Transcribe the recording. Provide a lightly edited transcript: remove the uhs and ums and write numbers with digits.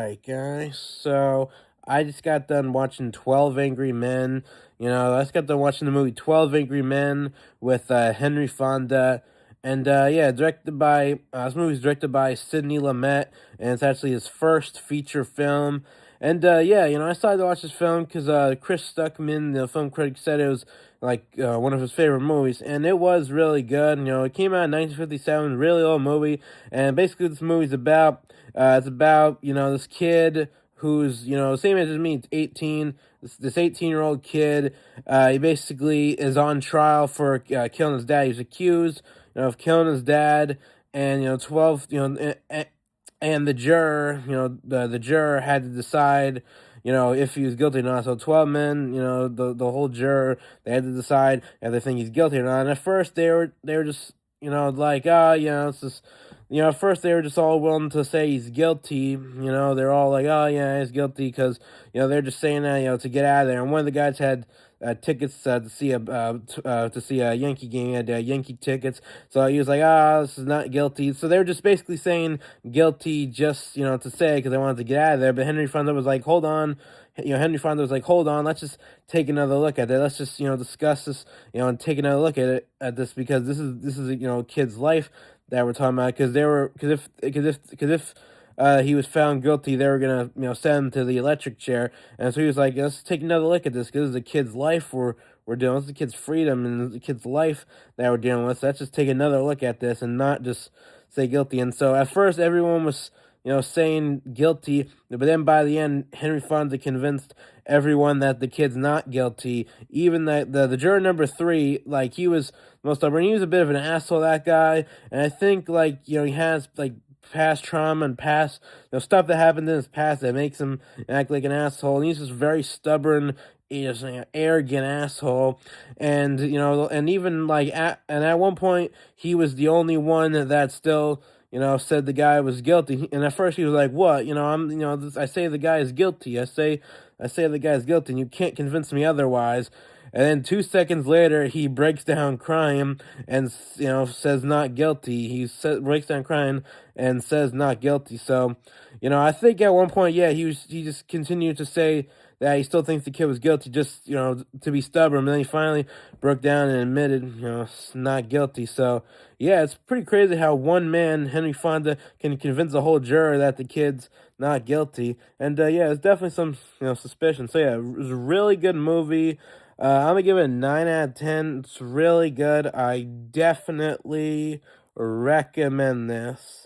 Alright, guys. So I just got done watching 12 Angry Men. I just got done watching the movie 12 Angry Men with Henry Fonda. And yeah, this movie's directed by Sidney Lumet, and it's actually his first feature film. And yeah, I decided to watch this film because Chris Stuckman, the film critic, said it was like one of his favorite movies, and it was really good. It came out in 1957, really old movie, and basically this movie's about it's about this kid who's the same age as me. It's 18. This 18-year-old kid. He basically is on trial for killing his dad. He's accused of killing his dad, and 12 and the juror, the juror had to decide, if he was guilty or not. So 12 men, the whole juror, they had to decide if they think he's guilty or not. And at first they were just, like, it's just, at first they were just all willing to say he's guilty. They're all like, oh yeah, he's guilty because, they're just saying that, to get out of there. And one of the guys had tickets to see a Yankee game. He had Yankee tickets, so he was like, this is not guilty. So they were just basically saying guilty just to say because they wanted to get out of there. But Henry Fonda was like, hold on. Henry Fonda was like, hold on, let's just take another look at it. Let's just discuss this, and take another look at this because this is a kid's life that we're talking about because if he was found guilty, they were gonna send him to the electric chair, and so he was like, let's take another look at this because this is a kid's life we're dealing with, it's a kid's freedom and the kid's life that we're dealing with. So let's just take another look at this and not just say guilty. And so at first everyone was saying guilty, but then by the end, Henry Fonda convinced everyone that the kid's not guilty. Even the juror number 3, like he was most stubborn. He was a bit of an asshole, that guy, and I think he has like past trauma and past stuff that happened in his past that makes him act like an asshole. And he's just very stubborn. He's an arrogant asshole, and and even at one point he was the only one that still said the guy was guilty. And at first he was like, "What? I say the guy is guilty. I say the guy is guilty, and you can't convince me otherwise." And then 2 seconds later, he breaks down crying and says not guilty. Breaks down crying and says not guilty. So, I think at one point, yeah, he just continued to say that he still thinks the kid was guilty, just to be stubborn. And then he finally broke down and admitted, not guilty. So, yeah, it's pretty crazy how one man, Henry Fonda, can convince a whole juror that the kid's not guilty. And yeah, it's definitely some suspicion. So yeah, it was a really good movie. I'm gonna give it a 9 out of 10. It's really good. I definitely recommend this.